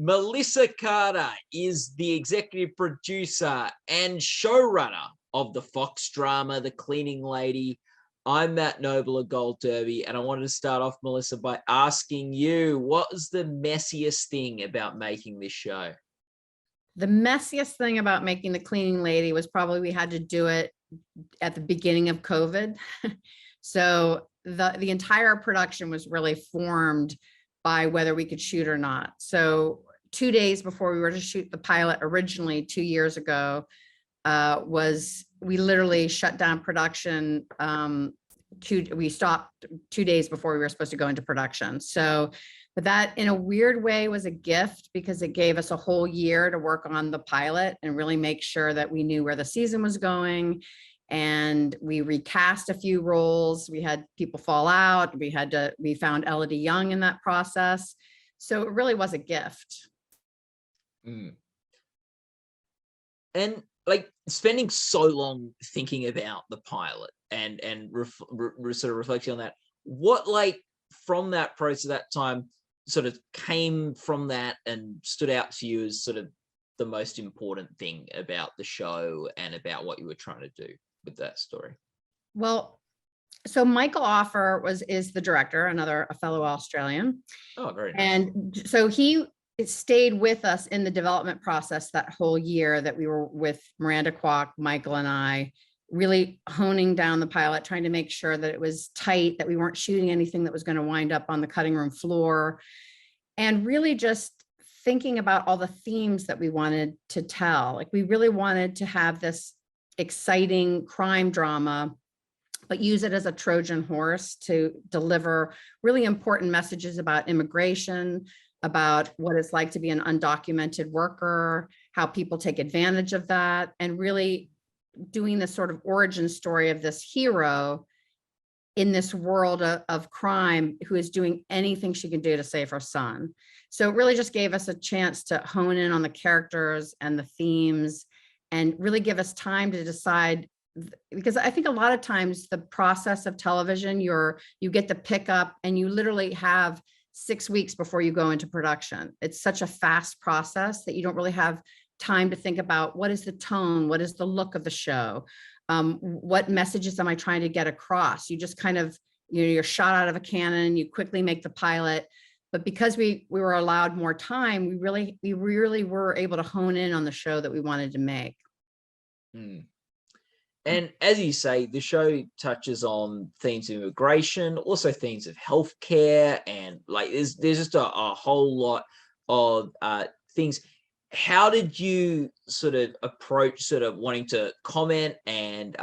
Melissa Carter is the executive producer and showrunner of the Fox drama, The Cleaning Lady. I'm Matt Noble of Gold Derby, and I wanted to start off, Melissa, by asking you, what was the messiest thing about making this show? The messiest thing about making The Cleaning Lady was probably we had to do it at the beginning of COVID. So the entire production was really formed by whether we could shoot or not. So 2 days before we were to shoot the pilot originally 2 years ago, we literally shut down production. We stopped 2 days before we were supposed to go into production. So, but that in a weird way was a gift because it gave us a whole year to work on the pilot and really make sure that we knew where the season was going. And we recast a few roles. We had people fall out. We found Elodie Yung in that process. So it really was a gift. Mm. And like spending so long thinking about the pilot and sort of reflecting on that, what like from that process, that time sort of came from that and stood out to you as sort of the most important thing about the show and about what you were trying to do with that story? Well, so Michael Offer is the director, a fellow Australian. Oh, very nice. And so he stayed with us in the development process that whole year that we were with Miranda Kwok, Michael and I, really honing down the pilot, trying to make sure that it was tight, that we weren't shooting anything that was going to wind up on the cutting room floor, and really just thinking about all the themes that we wanted to tell. Like we really wanted to have this exciting crime drama, but use it as a Trojan horse to deliver really important messages about immigration, about what it's like to be an undocumented worker, how people take advantage of that, and really doing this sort of origin story of this hero in this world of crime who is doing anything she can do to save her son. So it really just gave us a chance to hone in on the characters and the themes and really give us time to decide, because I think a lot of times the process of television, you get the pickup and you literally have 6 weeks before you go into production. It's such a fast process that you don't really have time to think about what is the tone, what is the look of the show, what messages am I trying to get across? You just kind of, you're shot out of a cannon, you quickly make the pilot. But because we were allowed more time, we really were able to hone in on the show that we wanted to make. Mm. And as you say, the show touches on themes of immigration, also themes of healthcare, and like there's just a whole lot of things. How did you sort of approach sort of wanting to comment and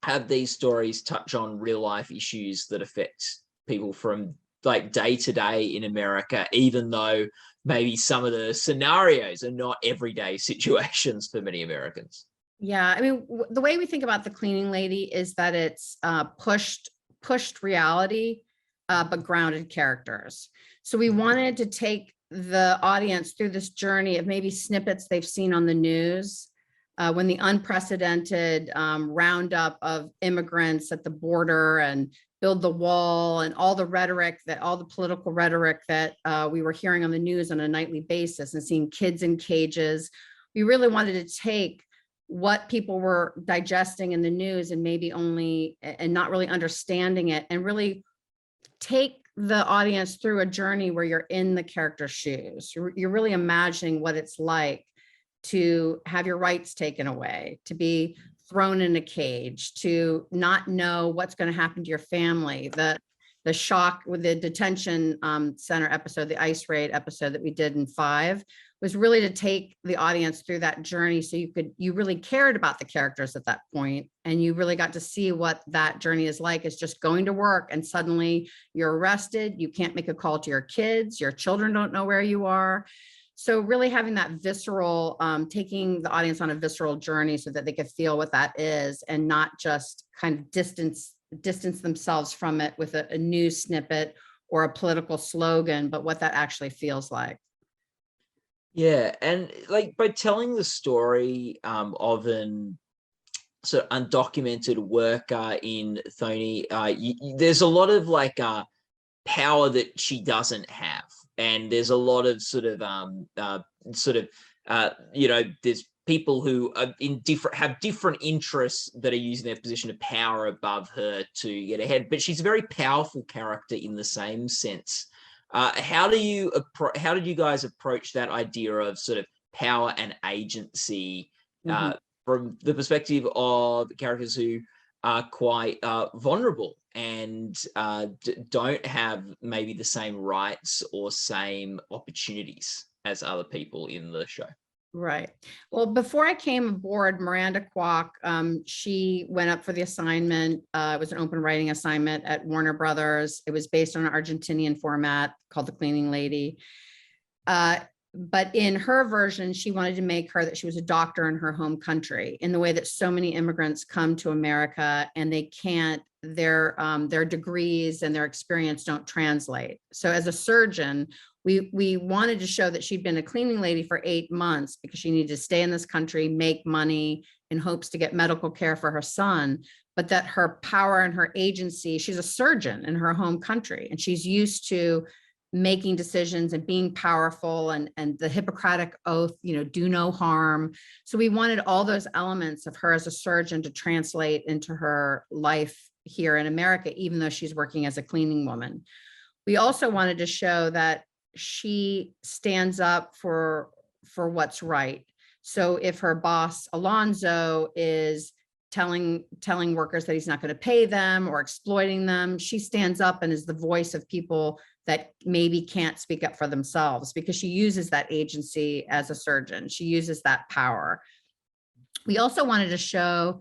have these stories touch on real life issues that affect people from like day to day in America, even though maybe some of the scenarios are not everyday situations for many Americans? Yeah, I mean, the way we think about The Cleaning Lady is that it's pushed reality, but grounded characters. So we wanted to take the audience through this journey of maybe snippets they've seen on the news, when the unprecedented roundup of immigrants at the border and build the wall and all the political rhetoric that we were hearing on the news on a nightly basis and seeing kids in cages. We really wanted to take what people were digesting in the news and not really understanding it, and really take the audience through a journey where you're in the character's shoes. You're really imagining what it's like to have your rights taken away, to be thrown in a cage, to not know what's going to happen to your family. The shock with the detention center episode, the ICE raid episode that we did in 5, was really to take the audience through that journey so you really cared about the characters at that point, and you really got to see what that journey is like. It's just going to work and suddenly you're arrested, you can't make a call to your kids, your children don't know where you are. So really having that visceral, taking the audience on a visceral journey so that they could feel what that is and not just kind of distance themselves from it with a news snippet or a political slogan, but what that actually feels like. Yeah, and like by telling the story of an sort of undocumented worker in Thony, there's a lot of like power that she doesn't have, and there's a lot of there's people who are have different interests that are using their position of power above her to get ahead. But she's a very powerful character in the same sense. How did you guys approach that idea of sort of power and agency from the perspective of characters who are quite vulnerable and don't have maybe the same rights or same opportunities as other people in the show? Right. Well, before I came aboard, Miranda Kwok, she went up for the assignment. It was an open writing assignment at Warner Brothers. It was based on an Argentinian format called The Cleaning Lady. But in her version, she wanted to make her that she was a doctor in her home country, in the way that so many immigrants come to America and they can't, their degrees and their experience don't translate. So as a surgeon, we wanted to show that she'd been a cleaning lady for 8 months because she needed to stay in this country, make money in hopes to get medical care for her son, but that her power and her agency, she's a surgeon in her home country, and she's used to making decisions and being powerful, and the Hippocratic oath, do no harm. So we wanted all those elements of her as a surgeon to translate into her life here in America, even though she's working as a cleaning woman. We also wanted to show that she stands up for what's right. So if her boss Alonzo is telling workers that he's not going to pay them or exploiting them, she stands up and is the voice of people that maybe can't speak up for themselves, because she uses that agency as a surgeon. She uses that power. We also wanted to show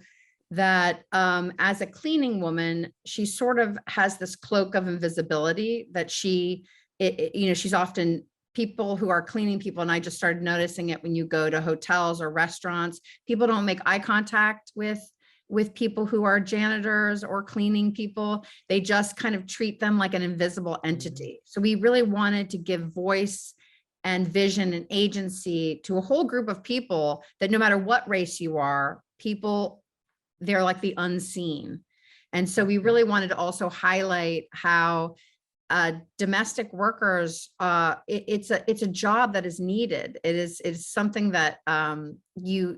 that as a cleaning woman, she sort of has this cloak of invisibility that she's often, people who are cleaning people, and I just started noticing it when you go to hotels or restaurants, people don't make eye contact with people who are janitors or cleaning people. They just kind of treat them like an invisible entity. So we really wanted to give voice and vision and agency to a whole group of people that no matter what race you are, they're like the unseen. And so we really wanted to also highlight how domestic workers, it's a job that is needed. It's something that we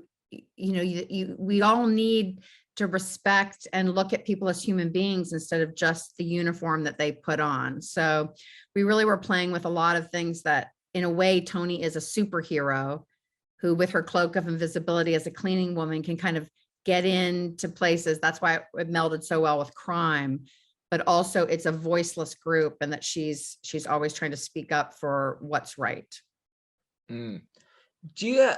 all need to respect and look at people as human beings instead of just the uniform that they put on. So we really were playing with a lot of things that, in a way, Thony is a superhero who, with her cloak of invisibility as a cleaning woman, can kind of get into places. That's why it melded so well with crime, but also it's a voiceless group, and that she's always trying to speak up for what's right. Do you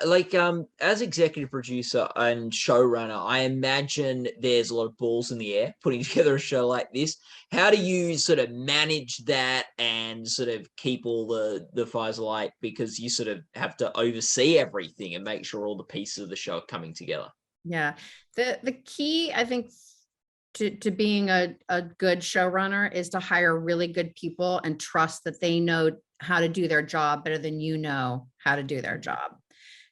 as executive producer and showrunner, I imagine there's a lot of balls in the air putting together a show like this. How do you sort of manage that and sort of keep all the fires alight, because you sort of have to oversee everything and make sure all the pieces of the show are coming together? Yeah, the key, I think, to being a good showrunner is to hire really good people and trust that they know how to do their job better than you know how to do their job.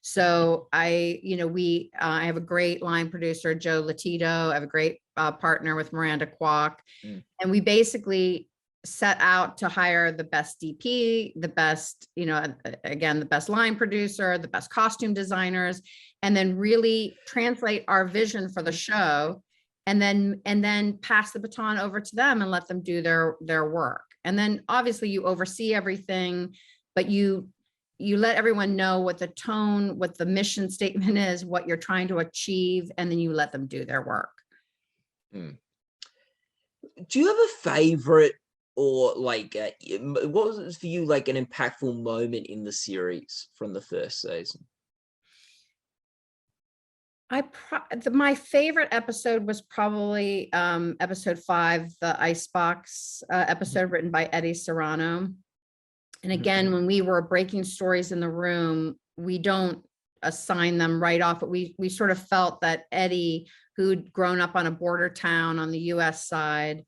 So I have a great line producer, Joe Latito. I have a great partner with Miranda Kwok. And we basically set out to hire the best DP, the best, again, the best line producer, the best costume designers, and then really translate our vision for the show, and then pass the baton over to them and let them do their work. And then obviously you oversee everything, but you let everyone know what the tone, what the mission statement is, what you're trying to achieve, and then you let them do their work. Do you have a favorite, or what was it for you, like an impactful moment in the series from the first season? My favorite episode was probably episode 5, the Icebox episode, written by Eddie Serrano. And again, when we were breaking stories in the room, we don't assign them right off, but we sort of felt that Eddie, who'd grown up on a border town on the US side,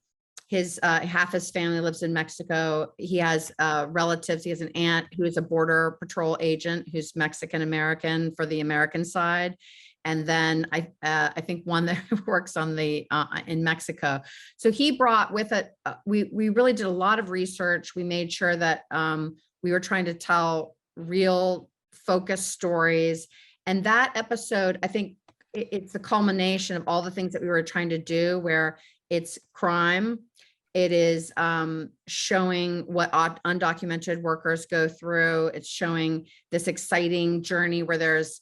half his family lives in Mexico. He has relatives. He has an aunt who is a border patrol agent who's Mexican American for the American side. and then I think one that works on the in Mexico. So he brought with it. We really did a lot of research. We made sure that we were trying to tell real focused stories, and that episode, I think it's the culmination of all the things that we were trying to do, where it's crime. It is showing what undocumented workers go through. It's showing this exciting journey where there's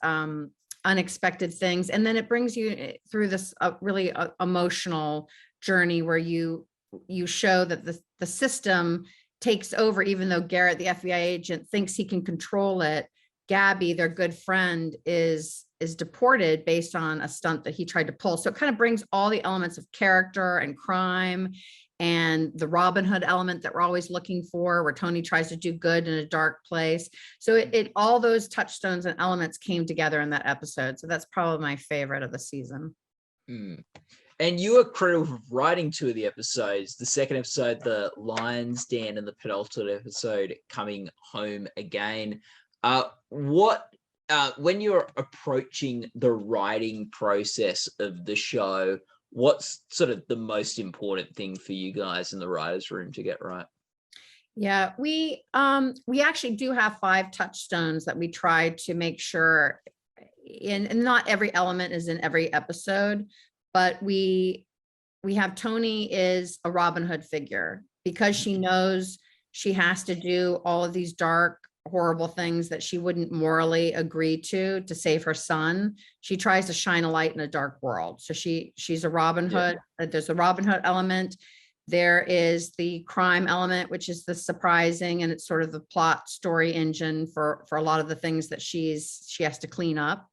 unexpected things. And then it brings you through this really emotional journey where you show that the system takes over, even though Garrett, the FBI agent, thinks he can control it. Gabby, their good friend, is deported based on a stunt that he tried to pull. So it kind of brings all the elements of character and crime and the Robin Hood element that we're always looking for, where Thony tries to do good in a dark place. So it all those touchstones and elements came together in that episode. So that's probably my favorite of the season. And you were credited with writing 2 of the episodes. The second episode, the Lion's Den, and the penultimate episode, Coming Home Again. When you're approaching the writing process of the show, what's sort of the most important thing for you guys in the writers' room to get right? Yeah, we actually do have 5 touchstones that we try to make sure, and not every element is in every episode, but we have Thony is a Robin Hood figure, because she knows she has to do all of these dark, horrible things that she wouldn't morally agree to save her son. She tries to shine a light in a dark world. So she's a Robin Hood. There's a Robin Hood element. There is the crime element, which is the surprising, and it's sort of the plot story engine for a lot of the things that she has to clean up.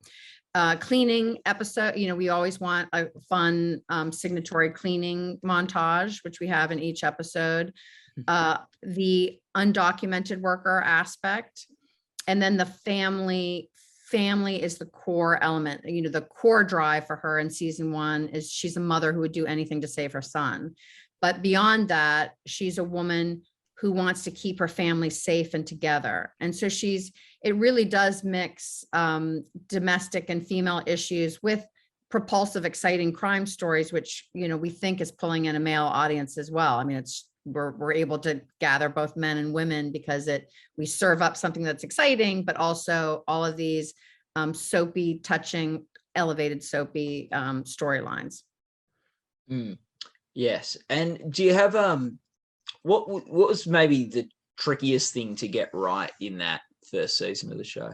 Cleaning episode, we always want a fun signatory cleaning montage, which we have in each episode. The undocumented worker aspect, and then the family is the core element. The core drive for her in season 1 is she's a mother who would do anything to save her son. But beyond that, she's a woman who wants to keep her family safe and together. And so it really does mix domestic and female issues with propulsive, exciting crime stories, which, we think is pulling in a male audience as well. I mean, we're able to gather both men and women because we serve up something that's exciting, but also all of these soapy, touching, elevated soapy storylines. Yes. And do you have what was maybe the trickiest thing to get right in that first season of the show?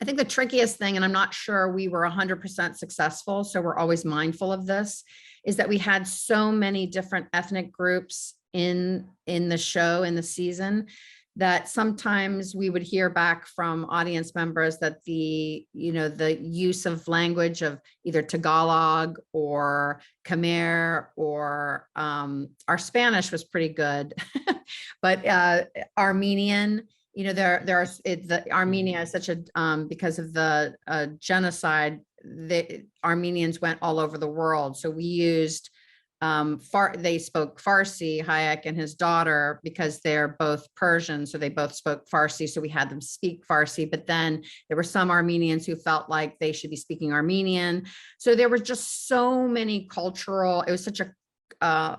I think the trickiest thing, and I'm not sure we were 100% successful, so we're always mindful of this, is that we had so many different ethnic groups in the show, in the season, that sometimes we would hear back from audience members that the use of language of either Tagalog or Khmer or our Spanish was pretty good, but Armenian, Armenia is such a because of the genocide, the Armenians went all over the world. So we used they spoke Farsi, Hayek and his daughter, because they're both Persian, so they both spoke Farsi, so we had them speak Farsi. But then there were some Armenians who felt like they should be speaking Armenian. So there were just so many it was such an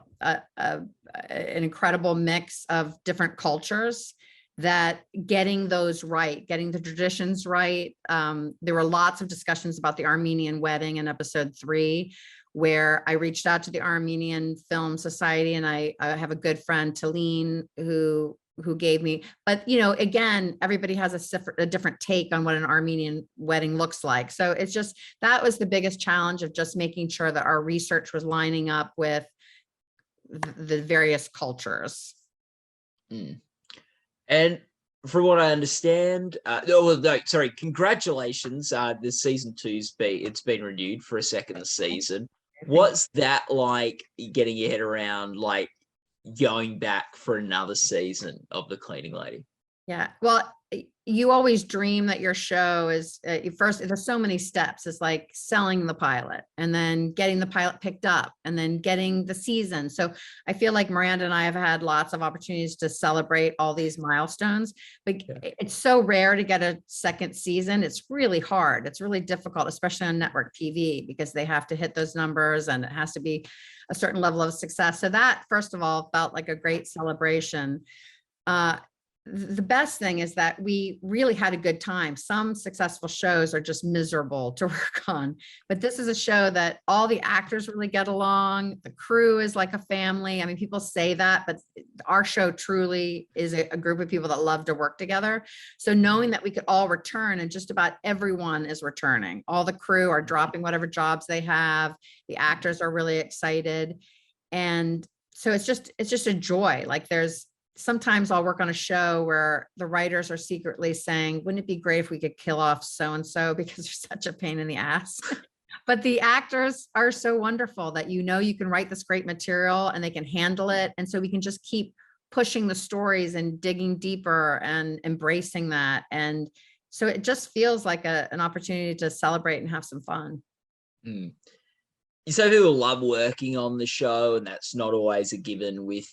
incredible mix of different cultures, that getting those right, getting the traditions right. There were lots of discussions about the Armenian wedding in episode 3, where I reached out to the Armenian Film Society, and I have a good friend, Talene, who gave me, but again, everybody has a different take on what an Armenian wedding looks like. So it's just, that was the biggest challenge, of just making sure that our research was lining up with the various cultures. And from what I understand, congratulations. The season 2's it's been renewed for a second season. What's that like, getting your head around, like, going back for another season of The Cleaning Lady? Yeah. Well, you always dream that your show is first, there's so many steps. It's like selling the pilot and then getting the pilot picked up and then getting the season. So I feel like Miranda and I have had lots of opportunities to celebrate all these milestones, but it's so rare to get a second season. It's really hard. It's really difficult, especially on network TV, because they have to hit those numbers and it has to be a certain level of success. So that, first of all, felt like a great celebration. The best thing is that we really had a good time. Some successful shows are just miserable to work on, but this is a show that all the actors really get along. The crew is like a family. I mean, people say that, but our show truly is a group of people that love to work together. So knowing that we could all return, and just about everyone is returning, all the crew are dropping whatever jobs they have. The actors are really excited. And so it's just a joy. Like, sometimes I'll work on a show where the writers are secretly saying, wouldn't it be great if we could kill off so-and-so because they're such a pain in the ass? But the actors are so wonderful that, you can write this great material and they can handle it. And so we can just keep pushing the stories and digging deeper and embracing that. And so it just feels like an opportunity to celebrate and have some fun. Mm. So people love working on the show, and that's not always a given with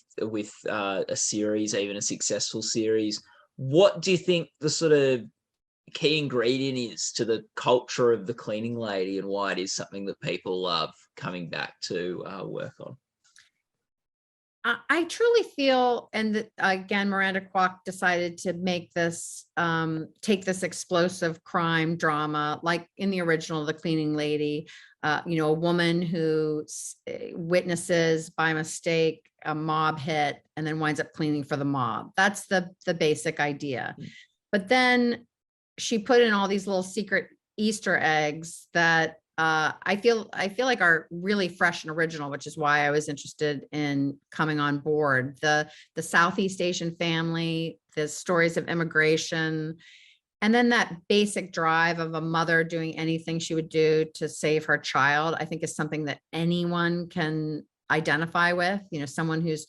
a series, even a successful series. What do you think the sort of key ingredient is to the culture of the cleaning lady, and why it is something that people love coming back to work on? I truly feel, and again, Miranda Kwok decided to make this, take this explosive crime drama, like in the original, The Cleaning Lady, a woman who witnesses by mistake a mob hit and then winds up cleaning for the mob. That's the basic idea. But then she put in all these little secret Easter eggs that I feel like are really fresh and original, which is why I was interested in coming on board. The Southeast Asian family, the stories of immigration, and then that basic drive of a mother doing anything she would do to save her child, I think is something that anyone can identify with. Someone who's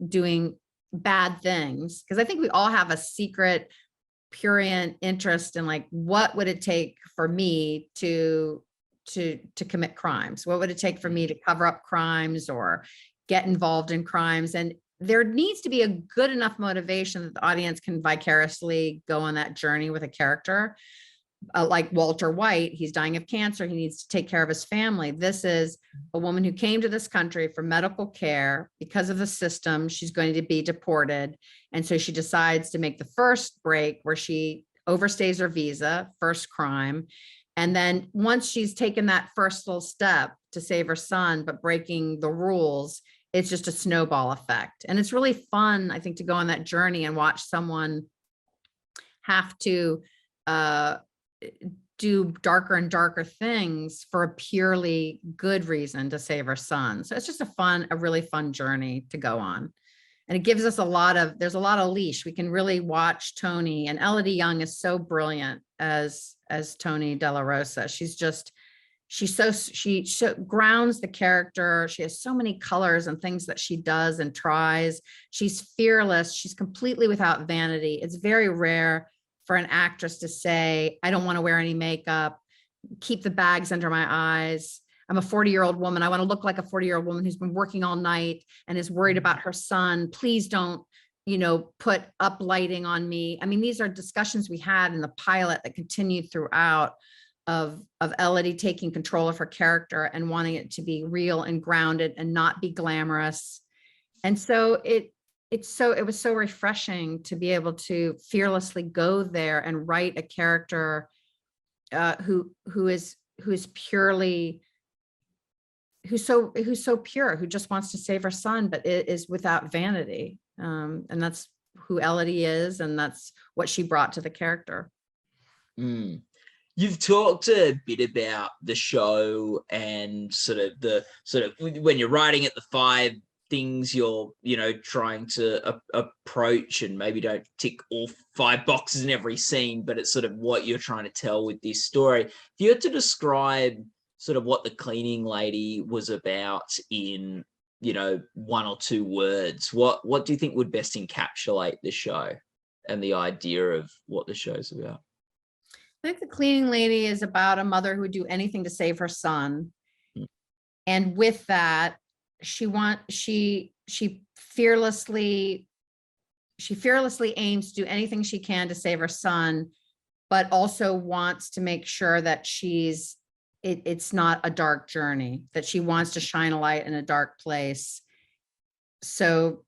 doing bad things, because I think we all have a secret prurient interest in, like, what would it take for me to commit crimes? What would it take for me to cover up crimes or get involved in crimes? And there needs to be a good enough motivation that the audience can vicariously go on that journey with a character. Like Walter White, he's dying of cancer. He needs to take care of his family. This is a woman who came to this country for medical care. Because of the system, she's going to be deported. And so she decides to make the first break where she overstays her visa, first crime. And then once she's taken that first little step to save her son, but breaking the rules, it's just a snowball effect. And it's really fun, I think, to go on that journey and watch someone have to do darker and darker things for a purely good reason to save her son. So it's just a really fun journey to go on. And it gives us there's a lot of leash. We can really watch Thony, and Elodie Yung is so brilliant as Thony De La Rosa. She grounds the character. She has so many colors and things that she does and tries. She's fearless. She's completely without vanity. It's very rare for an actress to say, I don't want to wear any makeup, keep the bags under my eyes. I'm a 40-year-old woman. I want to look like a 40-year-old woman who's been working all night and is worried about her son. Please don't, put up lighting on me. I mean, these are discussions we had in the pilot that continued throughout, of Elodie taking control of her character and wanting it to be real and grounded and not be glamorous. And so it was so refreshing to be able to fearlessly go there and write a character who's so pure, who just wants to save her son, but it is without vanity. And that's who Elodie is, and that's what she brought to the character. You've talked a bit about the show and sort of when you're writing it, the 5 things you're trying to approach, and maybe don't tick all 5 boxes in every scene, but it's sort of what you're trying to tell with this story. If you had to describe sort of what The Cleaning Lady was about in 1 or 2 words, what do you think would best encapsulate the show? the idea of what the show's about. I think The Cleaning Lady is about a mother who would do anything to save her son. And with that, she fearlessly aims to do anything she can to save her son, but also wants to make sure that it's not a dark journey, that she wants to shine a light in a dark place. So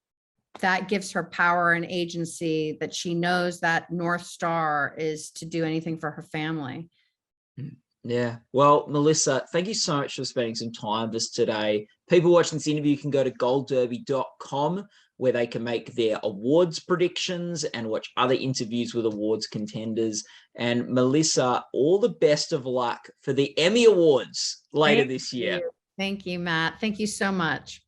that gives her power and agency, that she knows that North Star is to do anything for her family. Yeah. Well, Melissa, thank you so much for spending some time with us today. People watching this interview can go to goldderby.com, where they can make their awards predictions and watch other interviews with awards contenders. And Melissa, all the best of luck for the Emmy Awards later this year. Thank you, Matt. Thank you so much.